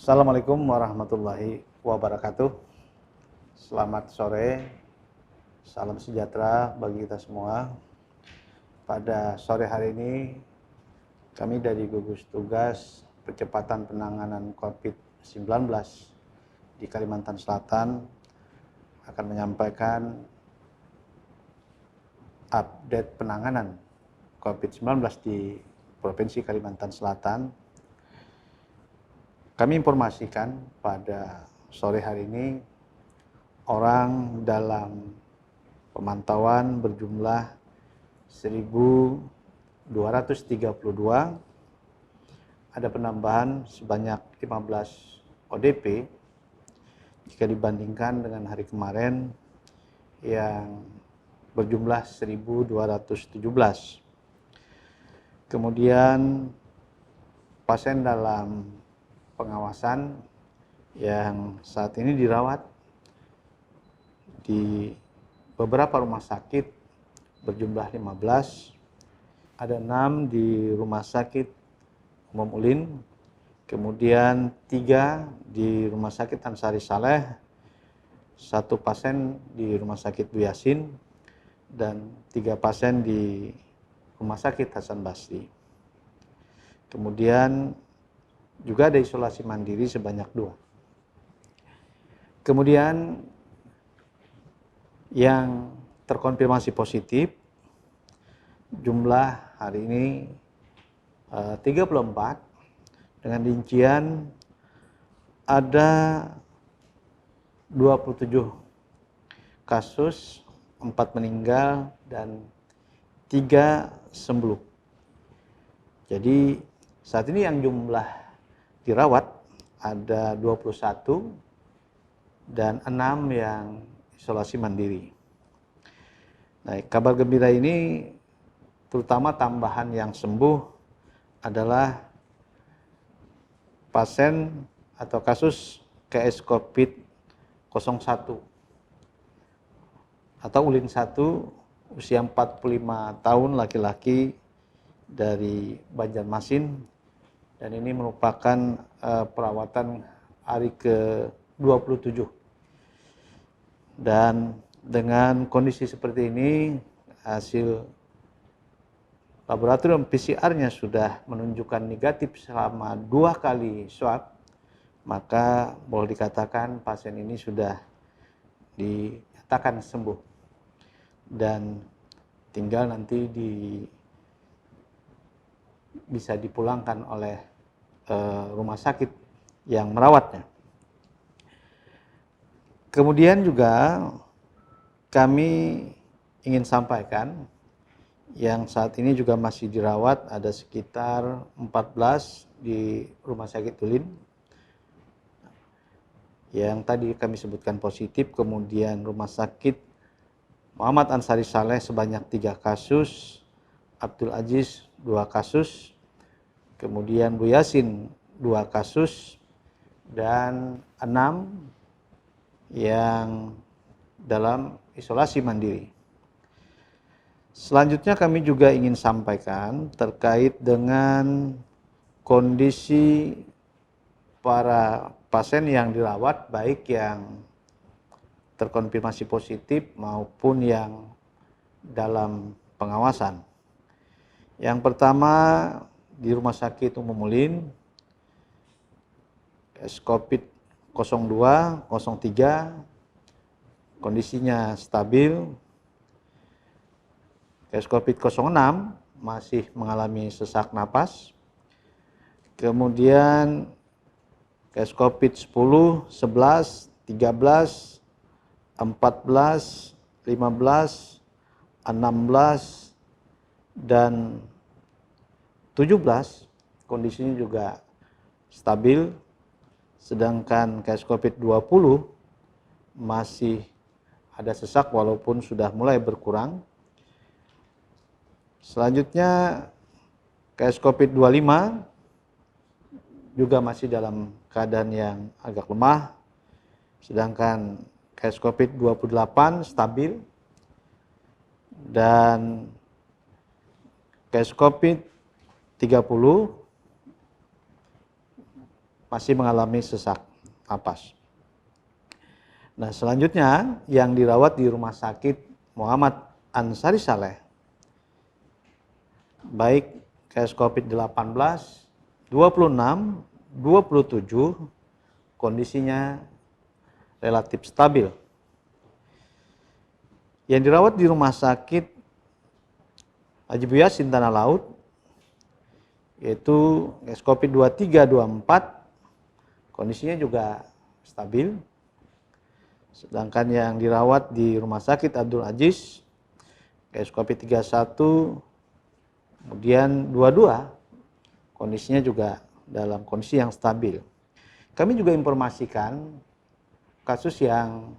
Assalamualaikum warahmatullahi wabarakatuh. Selamat sore, salam sejahtera bagi kita semua. Pada sore hari ini, kami dari gugus tugas percepatan penanganan COVID-19 di Kalimantan Selatan akan menyampaikan update penanganan COVID-19 di Provinsi Kalimantan Selatan. Kami informasikan pada sore hari ini orang dalam pemantauan berjumlah 1.232, ada penambahan sebanyak 15 ODP jika dibandingkan dengan hari kemarin yang berjumlah 1.217. Kemudian pasien dalam pengawasan yang saat ini dirawat di beberapa rumah sakit berjumlah 15, ada 6 di Rumah Sakit Umum Ulin, kemudian 3 di Rumah Sakit Ansari Saleh, 1 pasien di Rumah Sakit Bu Yasin, dan 3 pasien di Rumah Sakit Hasan Basri. Kemudian juga ada isolasi mandiri sebanyak 2. Kemudian yang terkonfirmasi positif jumlah hari ini 34, dengan rincian ada 27 kasus, 4 meninggal dan 3 sembuh. Jadi saat ini yang jumlah dirawat ada 21 dan 6 yang isolasi mandiri. Nah, kabar gembira ini terutama tambahan yang sembuh adalah pasien atau kasus KS COVID-01 atau Ulin 1 usia 45 tahun laki-laki dari Banjarmasin, dan ini merupakan perawatan hari ke-27. Dan dengan kondisi seperti ini, hasil laboratorium PCR-nya sudah menunjukkan negatif selama 2 kali swab, maka boleh dikatakan pasien ini sudah dinyatakan sembuh dan tinggal nanti bisa dipulangkan oleh rumah sakit yang merawatnya. Kemudian juga kami ingin sampaikan yang saat ini juga masih dirawat ada sekitar 14 di Rumah Sakit Ulin yang tadi kami sebutkan positif. Kemudian Rumah Sakit Muhammad Ansari Saleh sebanyak 3 kasus, Abdul Aziz 2 kasus, kemudian Bu Yasin 2 kasus, dan 6 yang dalam isolasi mandiri. Selanjutnya kami juga ingin sampaikan terkait dengan kondisi para pasien yang dirawat, baik yang terkonfirmasi positif maupun yang dalam pengawasan. Yang pertama di Rumah Sakit Umum Ulin, COVID 02, 03, kondisinya stabil. COVID 06 masih mengalami sesak napas. Kemudian COVID 10, 11, 13, 14, 15, 16, dan 17 kondisinya juga stabil, sedangkan COVID 20 masih ada sesak walaupun sudah mulai berkurang. Selanjutnya COVID 25 juga masih dalam keadaan yang agak lemah, sedangkan COVID 28 stabil, dan COVID 30 masih mengalami sesak napas. Nah, selanjutnya yang dirawat di Rumah Sakit Muhammad Ansari Saleh, baik case COVID-19, 26, 27, kondisinya relatif stabil. Yang dirawat di Rumah Sakit Haji Buya Tanah Laut, yaitu case COVID-23, 24, kondisinya juga stabil. Sedangkan yang dirawat di Rumah Sakit Abdul Aziz, case COVID-31, kemudian 22, kondisinya juga dalam kondisi yang stabil. Kami juga informasikan kasus yang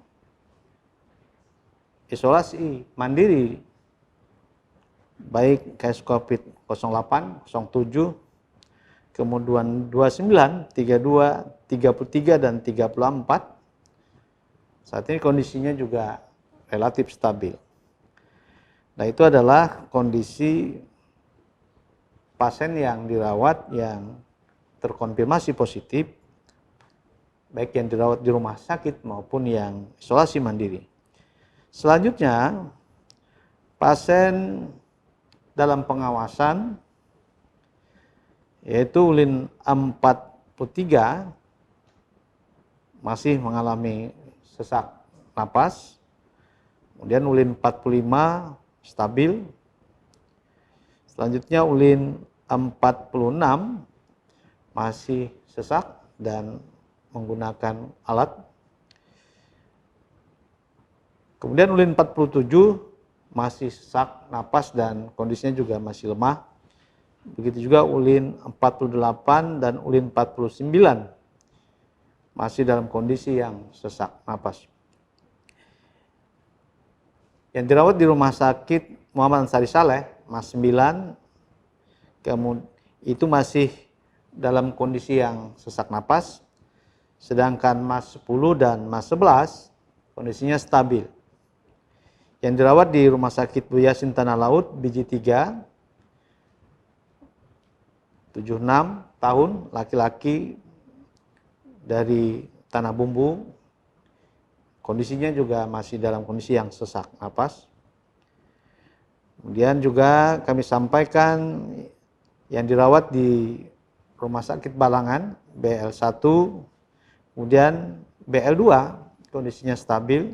isolasi mandiri, baik case COVID 08, 07, kemudian 29, 32, 33, dan 34. Saat ini kondisinya juga relatif stabil. Nah, itu adalah kondisi pasien yang dirawat yang terkonfirmasi positif, baik yang dirawat di rumah sakit maupun yang isolasi mandiri. Selanjutnya, pasien dalam pengawasan, yaitu ulin 43, masih mengalami sesak napas, kemudian ulin 45 stabil, selanjutnya ulin 46 masih sesak dan menggunakan alat, kemudian ulin 47 masih sesak napas dan kondisinya juga masih lemah, begitu juga ulin 48 dan ulin 49 masih dalam kondisi yang sesak napas. Yang dirawat di Rumah Sakit Muhammad Ansari Saleh, Mas 9, itu masih dalam kondisi yang sesak napas, sedangkan Mas 10 dan Mas 11 kondisinya stabil. Yang dirawat di Rumah Sakit Buya Tanah Laut, Biji 3, 76 tahun, laki-laki dari Tanah Bumbu, kondisinya juga masih dalam kondisi yang sesak napas. Kemudian juga kami sampaikan yang dirawat di Rumah Sakit Balangan, BL1, kemudian BL2, kondisinya stabil.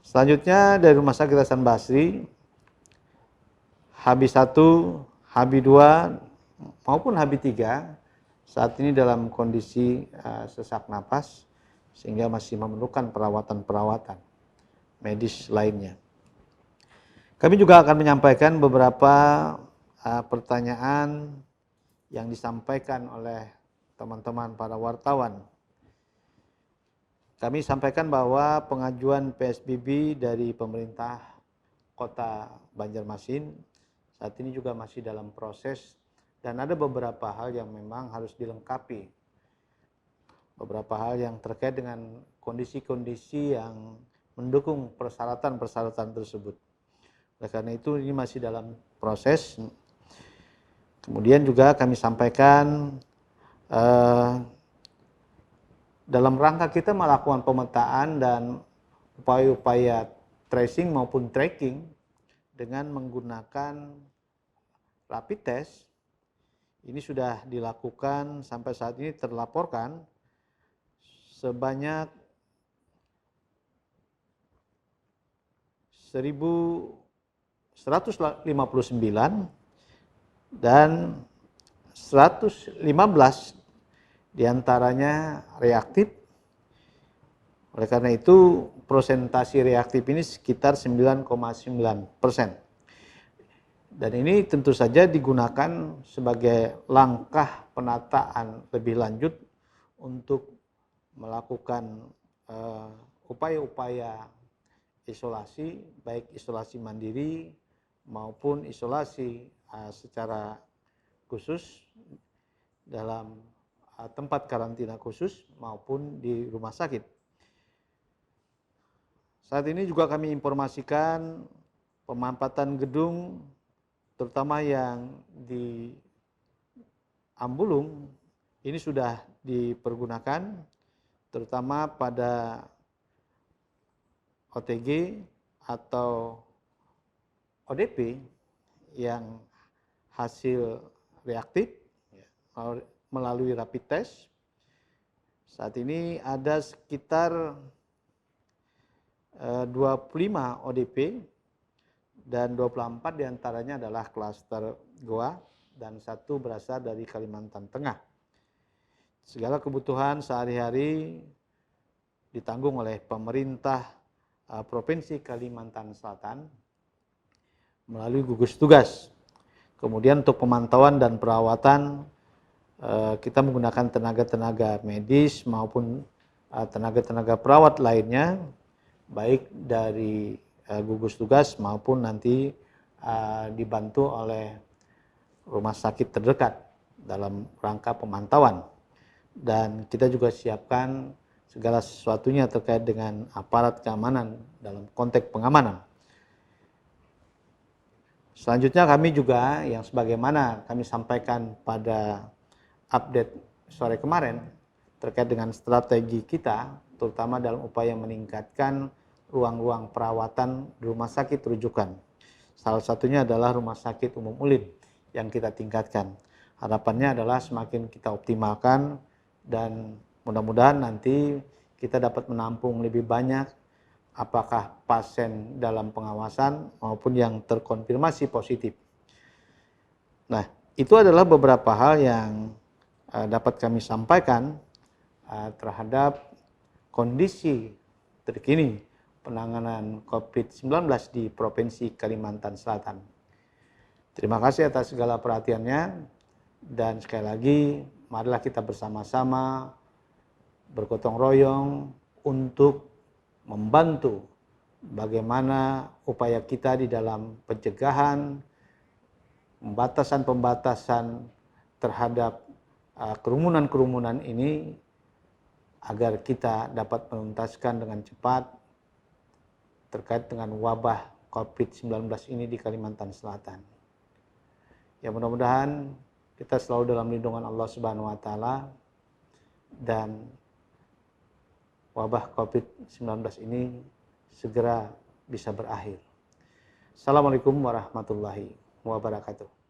Selanjutnya dari Rumah Sakit Hasan Basri, HB1, HB2 maupun HB3 saat ini dalam kondisi sesak napas sehingga masih memerlukan perawatan medis lainnya. Kami juga akan menyampaikan beberapa pertanyaan yang disampaikan oleh teman-teman para wartawan. Kami sampaikan bahwa pengajuan PSBB dari pemerintah Kota Banjarmasin saat ini juga masih dalam proses dan ada beberapa hal yang memang harus dilengkapi. Beberapa hal yang terkait dengan kondisi-kondisi yang mendukung persyaratan-persyaratan tersebut. Oleh karena itu ini masih dalam proses. Kemudian juga kami sampaikan dalam rangka kita melakukan pemetaan dan upaya-upaya tracing maupun tracking dengan menggunakan rapid test. Ini sudah dilakukan sampai saat ini terlaporkan sebanyak 1.159 dan 115 diantaranya reaktif. Oleh karena itu prosentasi reaktif ini sekitar 9,9%. Dan ini tentu saja digunakan sebagai langkah penataan lebih lanjut untuk melakukan upaya-upaya isolasi, baik isolasi mandiri maupun isolasi secara khusus dalam tempat karantina khusus maupun di rumah sakit. Saat ini juga kami informasikan pemampatan gedung terutama yang di Ambulung ini sudah dipergunakan terutama pada OTG atau ODP yang hasil reaktif melalui rapid test. Saat ini ada sekitar 25 ODP dan 24 diantaranya adalah klaster Goa dan 1 berasal dari Kalimantan Tengah. Segala kebutuhan sehari-hari ditanggung oleh pemerintah Provinsi Kalimantan Selatan melalui gugus tugas. Kemudian untuk pemantauan dan perawatan kita menggunakan tenaga-tenaga medis maupun tenaga-tenaga perawat lainnya, baik dari gugus tugas maupun nanti dibantu oleh rumah sakit terdekat dalam rangka pemantauan. Dan kita juga siapkan segala sesuatunya terkait dengan aparat keamanan dalam konteks pengamanan. Selanjutnya kami juga yang sebagaimana kami sampaikan pada update sore kemarin terkait dengan strategi kita, terutama dalam upaya meningkatkan ruang-ruang perawatan di rumah sakit rujukan. Salah satunya adalah Rumah Sakit Umum Ulin yang kita tingkatkan. Harapannya adalah semakin kita optimalkan dan mudah-mudahan nanti kita dapat menampung lebih banyak apakah pasien dalam pengawasan maupun yang terkonfirmasi positif. Nah, itu adalah beberapa hal yang dapat kami sampaikan terhadap kondisi terkini penanganan COVID-19 di Provinsi Kalimantan Selatan. Terima kasih atas segala perhatiannya dan sekali lagi marilah kita bersama-sama bergotong royong untuk membantu bagaimana upaya kita di dalam pencegahan, pembatasan-pembatasan terhadap kerumunan-kerumunan ini agar kita dapat menuntaskan dengan cepat terkait dengan wabah COVID-19 ini di Kalimantan Selatan. Ya mudah-mudahan kita selalu dalam lindungan Allah Subhanahu wa taala dan wabah COVID-19 ini segera bisa berakhir. Assalamualaikum warahmatullahi wabarakatuh.